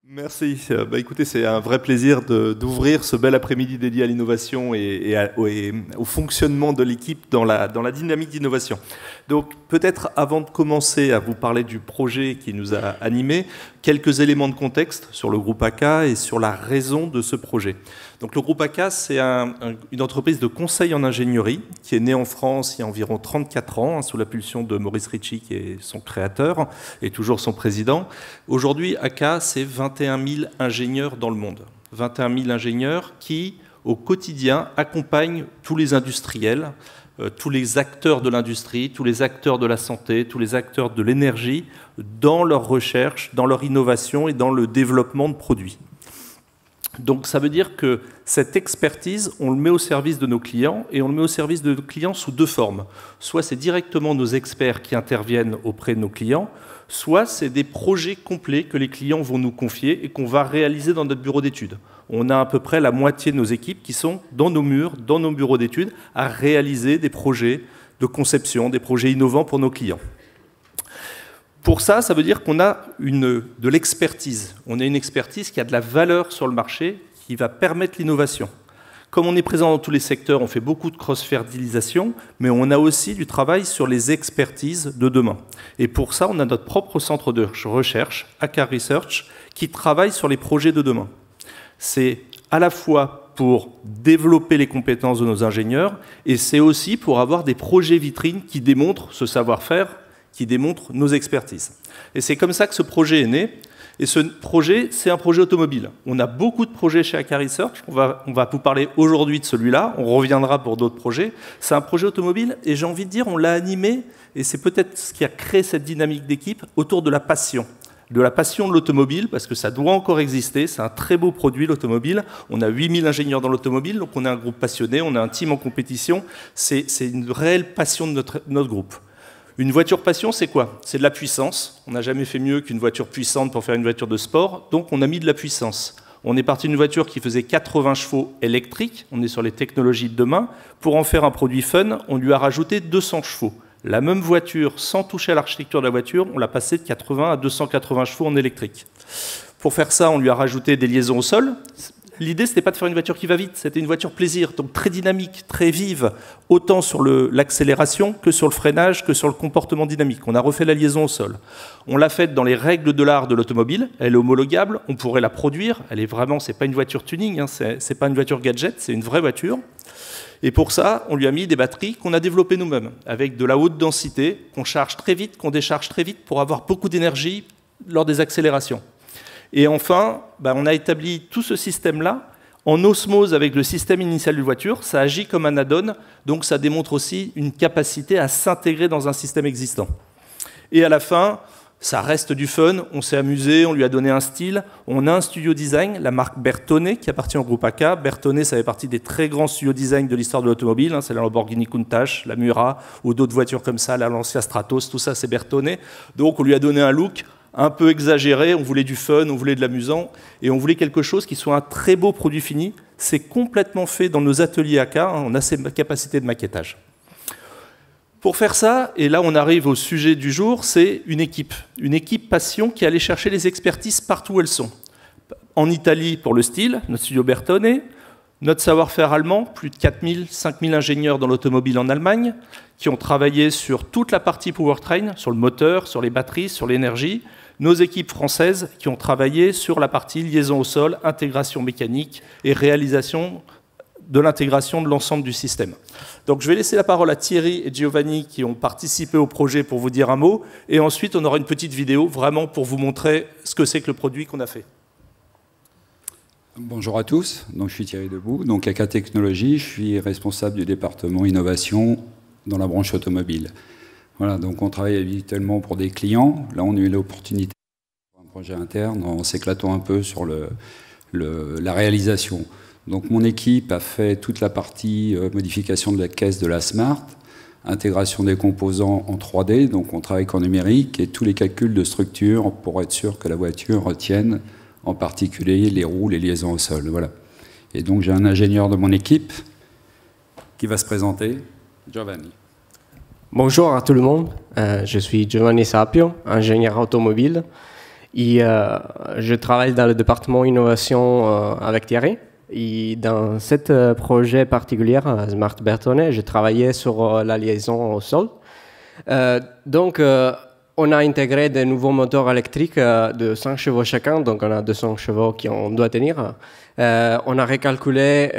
Merci. Écoutez, c'est un vrai plaisir d'ouvrir ce bel après-midi dédié à l'innovation et au fonctionnement de l'équipe dans la dynamique d'innovation. Donc, peut-être avant de commencer à vous parler du projet qui nous a animés, quelques éléments de contexte sur le groupe AKA et sur la raison de ce projet. Donc, le groupe AKA, c'est une entreprise de conseil en ingénierie qui est née en France il y a environ 34 ans, sous l'impulsion de Maurice Ritchie, qui est son créateur et toujours son président. Aujourd'hui, AKA, c'est 21 000 ingénieurs dans le monde. 21 000 ingénieurs qui, au quotidien, accompagnent tous les industriels, tous les acteurs de l'industrie, tous les acteurs de la santé, tous les acteurs de l'énergie dans leur recherche, dans leur innovation et dans le développement de produits. Donc ça veut dire que cette expertise, on le met au service de nos clients et on le met au service de nos clients sous deux formes. Soit c'est directement nos experts qui interviennent auprès de nos clients, soit c'est des projets complets que les clients vont nous confier et qu'on va réaliser dans notre bureau d'études. On a à peu près la moitié de nos équipes qui sont dans nos murs, dans nos bureaux d'études, à réaliser des projets de conception, des projets innovants pour nos clients. Pour ça, ça veut dire qu'on a de l'expertise. On a une expertise qui a de la valeur sur le marché, qui va permettre l'innovation. Comme on est présent dans tous les secteurs, on fait beaucoup de cross-fertilisation, mais on a aussi du travail sur les expertises de demain. Et pour ça, on a notre propre centre de recherche, AKA Research, qui travaille sur les projets de demain. C'est à la fois pour développer les compétences de nos ingénieurs, et c'est aussi pour avoir des projets vitrines qui démontrent ce savoir-faire, qui démontrent nos expertises. Et c'est comme ça que ce projet est né. Et ce projet, c'est un projet automobile. On a beaucoup de projets chez AKA Research. On va vous parler aujourd'hui de celui-là. On reviendra pour d'autres projets. C'est un projet automobile et j'ai envie de dire, on l'a animé, et c'est peut-être ce qui a créé cette dynamique d'équipe, autour de la passion. De la passion de l'automobile, parce que ça doit encore exister. C'est un très beau produit, l'automobile. On a 8000 ingénieurs dans l'automobile, donc on est un groupe passionné, on a un team en compétition. C'est une réelle passion de notre groupe. Une voiture passion, c'est quoi? C'est de la puissance. On n'a jamais fait mieux qu'une voiture puissante pour faire une voiture de sport, donc on a mis de la puissance. On est parti d'une voiture qui faisait 80 chevaux électriques, on est sur les technologies de demain. Pour en faire un produit fun, on lui a rajouté 200 chevaux. La même voiture, sans toucher à l'architecture de la voiture, on l'a passée de 80 à 280 chevaux en électrique. Pour faire ça, on lui a rajouté des liaisons au sol. L'idée, ce n'était pas de faire une voiture qui va vite, c'était une voiture plaisir, donc très dynamique, très vive, autant sur l'accélération que sur le freinage, que sur le comportement dynamique. On a refait la liaison au sol. On l'a faite dans les règles de l'art de l'automobile, elle est homologable, on pourrait la produire, elle est vraiment, c'est pas une voiture tuning, hein, c'est pas une voiture gadget, c'est une vraie voiture. Et pour ça, on lui a mis des batteries qu'on a développées nous-mêmes, avec de la haute densité, qu'on charge très vite, qu'on décharge très vite pour avoir beaucoup d'énergie lors des accélérations. Et enfin, on a établi tout ce système-là en osmose avec le système initial de voiture. Ça agit comme un add-on, donc ça démontre aussi une capacité à s'intégrer dans un système existant. Et à la fin, ça reste du fun, on s'est amusé, on lui a donné un style. On a un studio design, la marque Bertone, qui appartient au groupe AKA. Bertone, ça fait partie des très grands studios design de l'histoire de l'automobile. C'est la Lamborghini Countach, la Mura, ou d'autres voitures comme ça, la Lancia Stratos, tout ça c'est Bertone. Donc on lui a donné un look un peu exagéré, on voulait du fun, on voulait de l'amusant, et on voulait quelque chose qui soit un très beau produit fini. C'est complètement fait dans nos ateliers AKA, on a ces capacités de maquettage. Pour faire ça, et là on arrive au sujet du jour, c'est une équipe passion qui allait chercher les expertises partout où elles sont. En Italie pour le style, notre studio Bertone, notre savoir-faire allemand, plus de 4000, 5000 ingénieurs dans l'automobile en Allemagne, qui ont travaillé sur toute la partie powertrain, sur le moteur, sur les batteries, sur l'énergie. Nos équipes françaises qui ont travaillé sur la partie liaison au sol, intégration mécanique et réalisation de l'intégration de l'ensemble du système. Donc je vais laisser la parole à Thierry et Giovanni qui ont participé au projet pour vous dire un mot, et ensuite on aura une petite vidéo vraiment pour vous montrer ce que c'est que le produit qu'on a fait. Bonjour à tous, donc je suis Thierry Debout, donc AKA Technologies, je suis responsable du département innovation dans la branche automobile. Voilà, donc on travaille habituellement pour des clients. Là, on a eu l'opportunité de faire un projet interne en s'éclatant un peu sur la réalisation. Donc mon équipe a fait toute la partie modification de la caisse de la Smart, intégration des composants en 3D, donc on travaille qu'en numérique, et tous les calculs de structure pour être sûr que la voiture retienne, en particulier les roues, les liaisons au sol. Voilà. Et donc j'ai un ingénieur de mon équipe qui va se présenter, Giovanni. Bonjour à tout le monde, je suis Giovanni Sapio, ingénieur automobile. je travaille dans le département innovation avec Thierry. Et dans ce projet particulier, Smart Bertone, j'ai travaillé sur la liaison au sol. Donc, on a intégré des nouveaux moteurs électriques de 5 chevaux chacun, donc on a 200 chevaux qu'on doit tenir. On a recalculé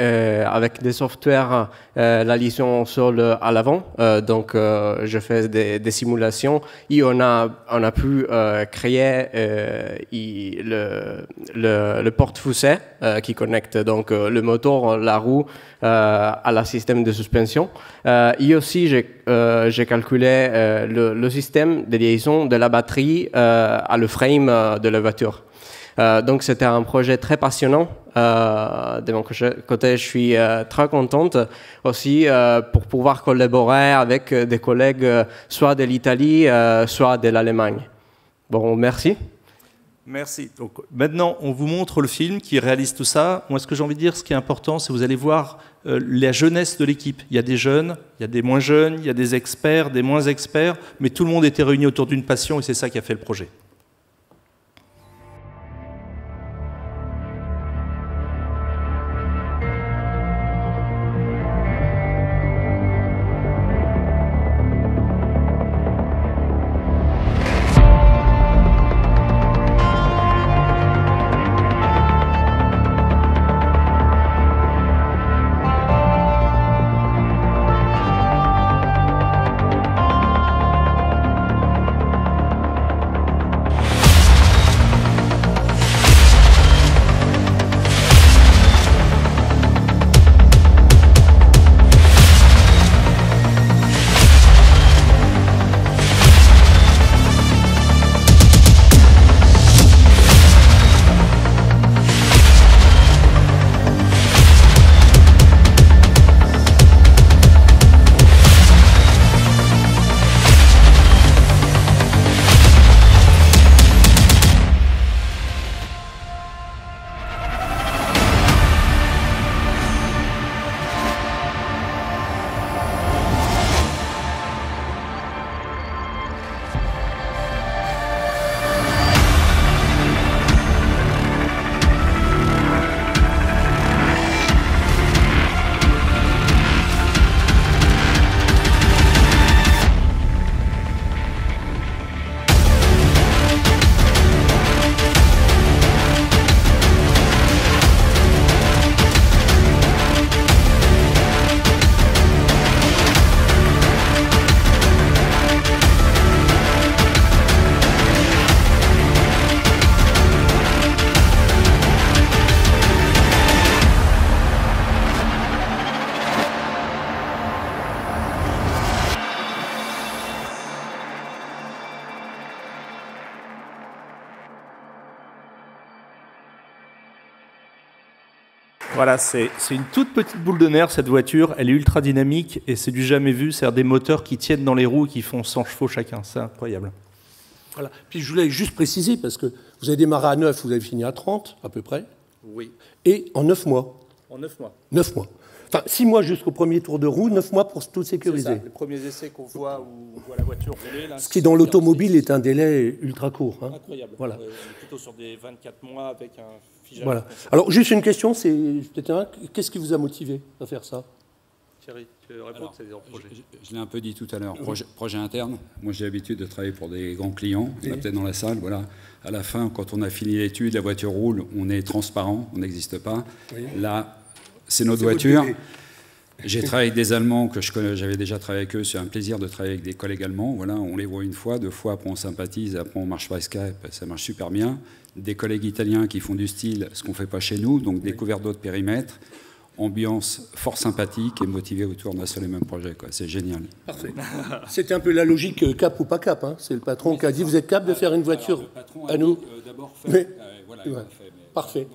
avec des softwares la liaison au sol à l'avant, donc je fais des simulations et on a pu créer le porte-fousset qui connecte donc le moteur, la roue à la système de suspension. Et aussi j'ai calculé le système de liaison de la batterie à le frame de la voiture. Donc c'était un projet très passionnant. De mon côté, je suis très contente aussi pour pouvoir collaborer avec des collègues soit de l'Italie, soit de l'Allemagne. Bon, merci. Merci. Donc, maintenant, on vous montre le film qui réalise tout ça. Moi, ce que j'ai envie de dire, ce qui est important, c'est que vous allez voir la jeunesse de l'équipe. Il y a des jeunes, il y a des moins jeunes, il y a des experts, des moins experts, mais tout le monde était réuni autour d'une passion et c'est ça qui a fait le projet. Voilà, c'est une toute petite boule de nerf, cette voiture. Elle est ultra dynamique et c'est du jamais vu. C'est des moteurs qui tiennent dans les roues et qui font 100 chevaux chacun. C'est incroyable. Voilà. Puis je voulais juste préciser, parce que vous avez démarré à 9, vous avez fini à 30, à peu près. Oui. Et en 9 mois. En 9 mois. 9 mois. Enfin, 6 mois jusqu'au premier tour de roue, 9 mois pour tout sécuriser. C'est ça, les premiers essais qu'on voit où on voit la voiture rouler. Là, ce qui, dans l'automobile, est un délai ultra court. Hein. Incroyable. Voilà. On est plutôt sur des 24 mois avec un figeage. Voilà. Alors, juste une question, qu'est-ce qui vous a motivé à faire ça? Thierry, tu veux répondre? C'est des projets. Je l'ai un peu dit tout à l'heure, projet interne. Moi, j'ai l'habitude de travailler pour des grands clients. Il y en a peut-être dans la salle. Voilà. À la fin, quand on a fini l'étude, la voiture roule, on est transparent, on n'existe pas. Oui. Là, c'est notre voiture. J'ai travaillé avec des Allemands que j'avais déjà travaillé avec eux. C'est un plaisir de travailler avec des collègues allemands. Voilà, on les voit une fois, deux fois, après on sympathise, après on marche par Skype, ça marche super bien. Des collègues italiens qui font du style, ce qu'on ne fait pas chez nous, donc découverte d'autres périmètres. Ambiance fort sympathique et motivée autour d'un seul et même projet. C'est génial. Parfait. C'était un peu la logique cap ou pas cap. Hein. C'est le patron qui a dit, vous êtes cap de faire une voiture à nous. D'abord fait. Parfait.